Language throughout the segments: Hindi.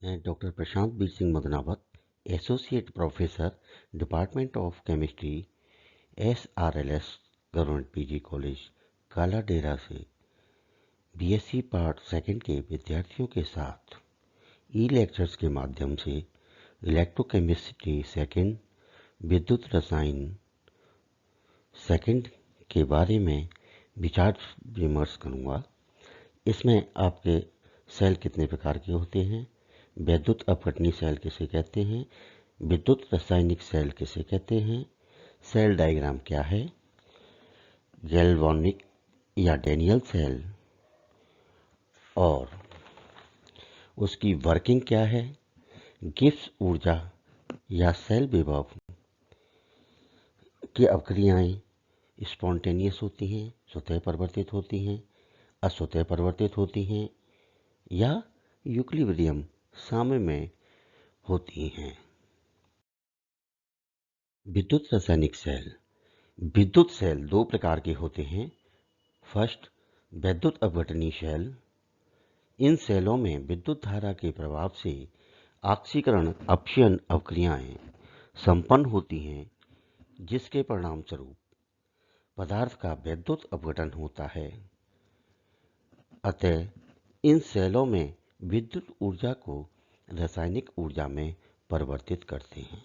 मैं doctor Prashant Bir Singh Madanawat, associate professor, department of chemistry, SRLS government PG college, Kala Dera से बीएससी पार्ट सेकंड के विद्यार्थियों के साथ ई लेक्चर्स के माध्यम से इलेक्ट्रोकेमिस्ट्री सेकंड, विद्युत रसायन सेकंड के बारे में विचार विमर्श करूँगा। इसमें आपके सेल कितने प्रकार के होते हैं, वैद्युत अपघटनी सेल किसे कहते हैं, विद्युत रासायनिक सेल किसे कहते हैं, सेल डायग्राम क्या है, गैल्वानिक या डैनियल सेल और उसकी वर्किंग क्या है, गिब्स ऊर्जा या सेल विभव की अवक्रियाएं स्पॉन्टेनियस होती हैं, स्वतः परिवर्तित होती हैं, अस्वतः परिवर्तित होती हैं या यूक्लिब्रियम साम्य में होती हैं। विद्युत रासायनिक सेल। विद्युत सेल दो प्रकार के होते हैं। फर्स्ट, वैद्युत अपघटनी सेल। इन सेलों में विद्युत धारा के प्रभाव से ऑक्सीकरण अपक्षयन अवक्रियाएं संपन्न होती हैं, जिसके परिणाम स्वरूप पदार्थ का वैद्युत अपघटन होता है। अतः इन सेलों में विद्युत ऊर्जा को रासायनिक ऊर्जा में परिवर्तित करते हैं।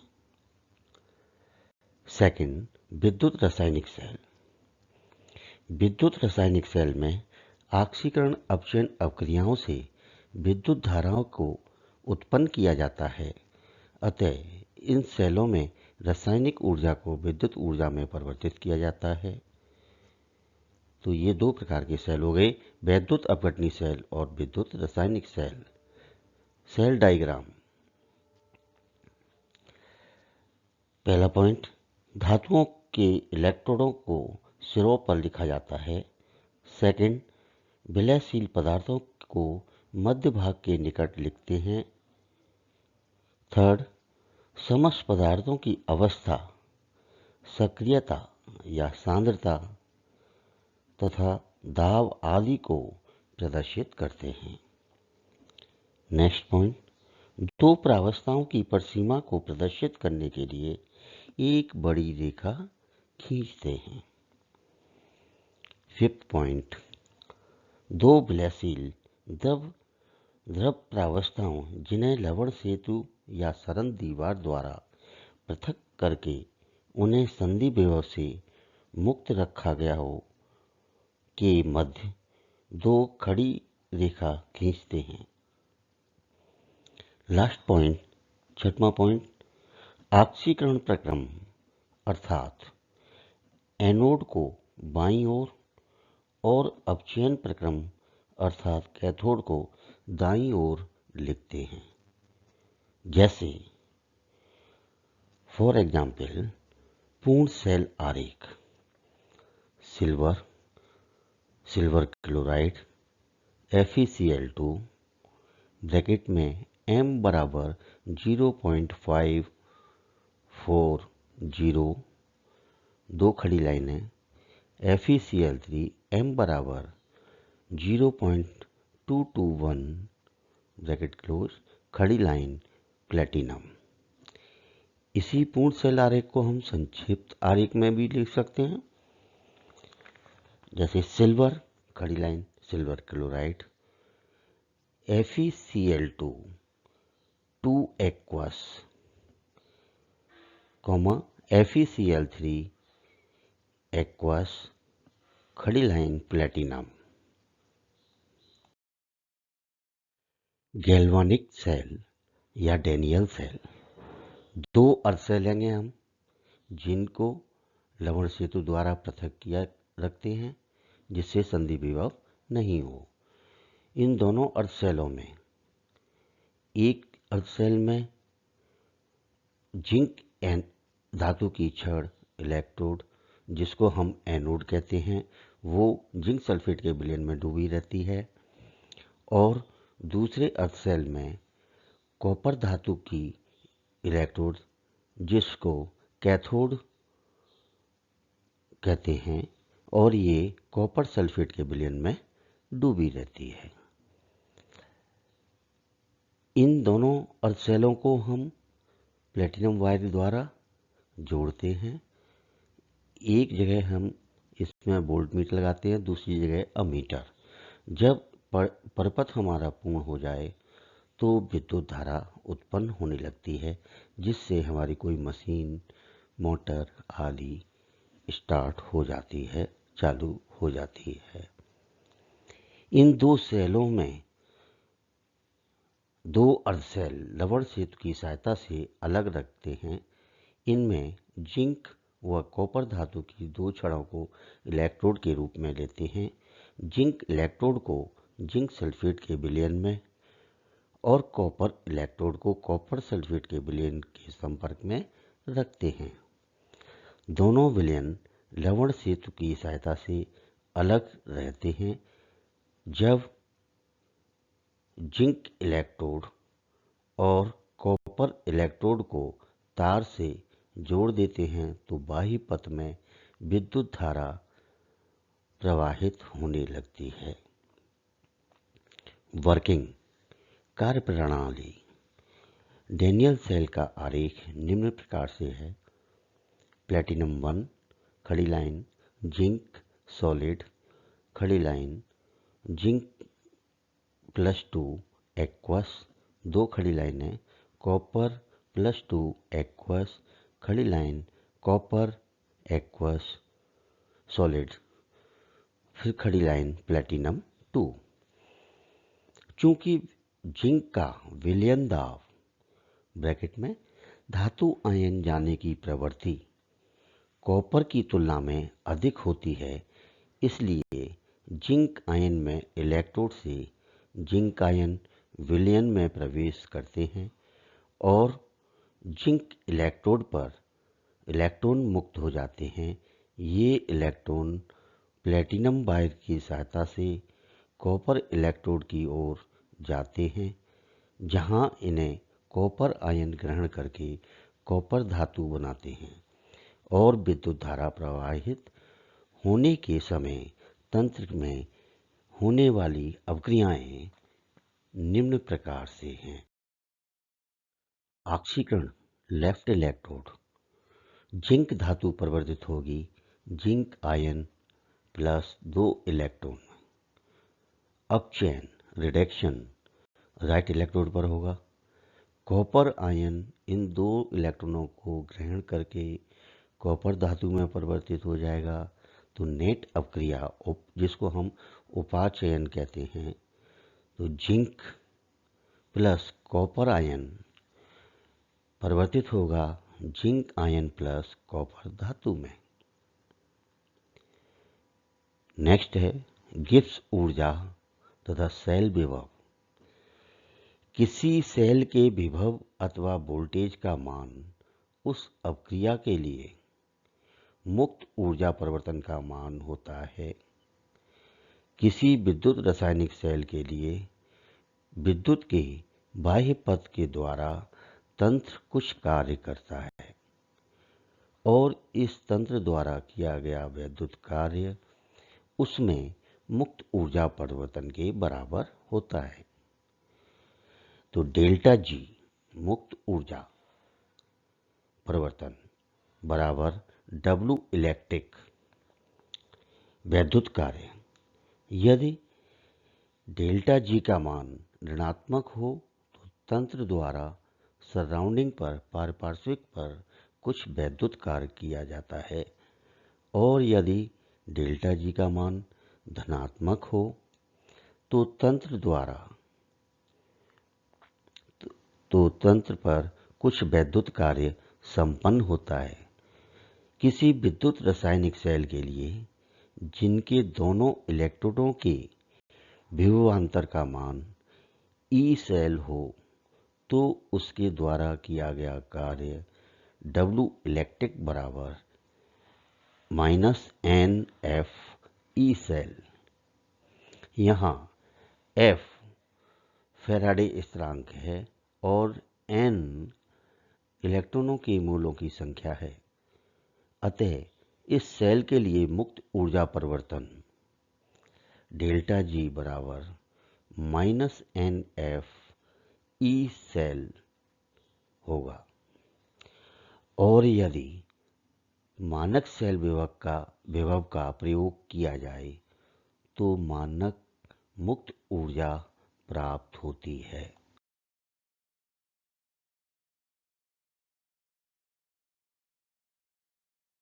सेकंड, विद्युत रासायनिक सेल। विद्युत रासायनिक सेल में ऑक्सीकरण अपक्षयन अवक्रियाओं से विद्युत धाराओं को उत्पन्न किया जाता है। अतः इन सेलों में रासायनिक ऊर्जा को विद्युत ऊर्जा में परिवर्तित किया जाता है। तो ये दो प्रकार के सेल हो गए, वैद्युत अपघटनी सेल और विद्युत रासायनिक सेल। Cell diagram. पहला पॉइंट, धातुओं के इलेक्ट्रोडों को सिरों पर लिखा जाता है। सेकंड, विलयशील पदार्थों को मध्य भाग के निकट लिखते हैं। थर्ड, समस्त पदार्थों की अवस्था, सक्रियता या सांद्रता तथा दाब आदि को प्रदर्शित करते हैं। नेक्स्ट पॉइंट, दो प्रावस्थाओं की परिसीमा को प्रदर्शित करने के लिए एक बड़ी रेखा खींचते हैं। फिफ्थ पॉइंट, दो विलयशील द्रव प्रावस्थाओं जिन्हें लवण सेतु या सरल दीवार द्वारा पृथक करके उन्हें संधि विभव से मुक्त रखा गया हो के मध्य दो खड़ी रेखा खींचते हैं। लास्ट पॉइंट, छठवां पॉइंट, ऑक्सीकरण प्रक्रम अर्थात एनोड को बाईं ओर और अपचयन प्रक्रम अर्थात कैथोड को दाईं ओर लिखते हैं। जैसे फॉर एग्जाम्पल, पूर्ण सेल आरेख, सिल्वर क्लोराइड FeCl2 ब्रैकेट में m बराबर 0.540, दो खड़ी लाइनें, FeCl3 m बराबर 0.221 ब्रैकेट क्लोज, खड़ी लाइन, प्लेटिनम। इसी पूर्ण सेल आरेख को हम संक्षिप्त आरेख में भी लिख सकते हैं। जैसे सिल्वर, खड़ी line, silver chloride, FeCl2 2 aqueous, FeCl3 aqueous, खड़ी लाइन, प्लेटिनम। गैल्वानिक सेल या डैनियल सेल। दो अर्ध सेल लेंगे हम, जिनको लवण सेतु द्वारा पृथक किया रखते हैं, जिससे संधि विभव नहीं हो। इन दोनों अर्ध सेलों में एक अर्ध सेल में जिंक धातु की छड़ इलेक्ट्रोड, जिसको हम एनोड कहते हैं, वो जिंक सल्फेट के विलयन में डूबी रहती है। और दूसरे अर्ध सेल में कॉपर धातु की इलेक्ट्रोड, जिसको कैथोड कहते हैं, और ये कॉपर सल्फेट के विलयन में डूबी रहती है। इन दोनों अर्ध सेलों को हम प्लेटिनम वायर द्वारा जोड़ते हैं। एक जगह हम इसमें वोल्ट मीटर लगाते हैं, दूसरी जगह अमीटर। जब परपथ हमारा पूर्ण हो जाए तो विद्युत धारा उत्पन्न होने लगती है, जिससे हमारी कोई मशीन, मोटर आदि स्टार्ट हो जाती है, चालू हो जाती है। इन दो सेलों में दो अर्ध सेल लवण सेतु की सहायता से अलग रखते हैं। इनमें जिंक व कॉपर धातु की दो छड़ों को इलेक्ट्रोड के रूप में लेते हैं। जिंक इलेक्ट्रोड को जिंक सल्फेट के विलयन में और कॉपर इलेक्ट्रोड को कॉपर सल्फेट के विलयन के संपर्क में रखते हैं। दोनों विलयन लवण सेतु की सहायता से अलग रहते हैं। जब जिंक इलेक्ट्रोड और कॉपर इलेक्ट्रोड को तार से जोड़ देते हैं तो बाह्य पथ में विद्युत धारा प्रवाहित होने लगती है। वर्किंग कार्यप्रणाली। डैनियल सेल का आरेख निम्न प्रकार से है। प्लेटिनम 1 खड़ी लाइन, जिंक सॉलिड खड़ी लाइन, जिंक +2 एक्वस 2 खड़ी लाइनें, कॉपर +2 एक्वस खड़ी लाइन, कॉपर एक्वस सॉलिड, फिर खड़ी लाइन प्लेटिनम 2। चूंकि जिंक का विलयन दाब ब्रैकेट में धातु आयन जाने की प्रवृत्ति कॉपर की तुलना में अधिक होती है, इसलिए जिंक आयन में इलेक्ट्रोड से जिंक आयन विलयन में प्रवेश करते हैं और जिंक इलेक्ट्रोड पर इलेक्ट्रॉन मुक्त हो जाते हैं। ये इलेक्ट्रॉन प्लेटिनम वायर की सहायता से कॉपर इलेक्ट्रोड की ओर जाते हैं, जहां इन्हें कॉपर आयन ग्रहण करके कॉपर धातु बनाते हैं और विद्युत धारा प्रवाहित होने के समय तंत्र में होने वाली अवक्रियाएं निम्न प्रकार से हैं। ऑक्सीकरण लेफ्ट इलेक्ट्रोड, जिंक धातु परिवर्तित होगी जिंक आयन +2 इलेक्ट्रॉन। अपचयन रिडक्शन राइट इलेक्ट्रोड पर होगा। कॉपर आयन इन दो इलेक्ट्रॉनों को ग्रहण करके कॉपर धातु में परिवर्तित हो जाएगा, तो नेट अपक्रिया जिसको हम उपाचयन कहते हैं, तो जिंक प्लस कॉपर आयन परिवर्तित होगा जिंक आयन प्लस कॉपर धातु में। नेक्स्ट है गिब्स ऊर्जा तथा सेल विभव। किसी सेल के विभव अथवा वोल्टेज का मान उस अपक्रिया के लिए मुक्त ऊर्जा परिवर्तन का मान होता है। किसी विद्युत रासायनिक सेल के लिए विद्युत के बाह्य पथ के द्वारा तंत्र कुछ कार्य करता है और इस तंत्र द्वारा किया गया विद्युत कार्य उसमें मुक्त ऊर्जा परिवर्तन के बराबर होता है। तो डेल्टा जी मुक्त ऊर्जा परिवर्तन बराबर W इलेक्ट्रिक विद्युत कार्य। यदि डेल्टा जी का मान ऋणात्मक हो तो तंत्र द्वारा सराउंडिंग पर पारपार्श्विक पर कुछ विद्युत कार्य किया जाता है और यदि डेल्टा जी का मान धनात्मक हो तो तंत्र पर कुछ विद्युत कार्य संपन्न होता है। किसी विद्युत रासायनिक सेल के लिए जिनके दोनों इलेक्ट्रोडों के विभवांतर का मान ई सेल हो तो उसके द्वारा किया गया कार्य W इलेक्ट्रिक बराबर -NF ई सेल। यहाँ F फैराडे स्थिरांक है और N इलेक्ट्रॉनों के मूलों की संख्या है। अतः इस सेल के लिए मुक्त ऊर्जा परिवर्तन डेल्टा जी बराबर -NF ई सेल होगा। और यदि मानक सेल विभव का प्रयोग किया जाए तो मानक मुक्त ऊर्जा प्राप्त होती है।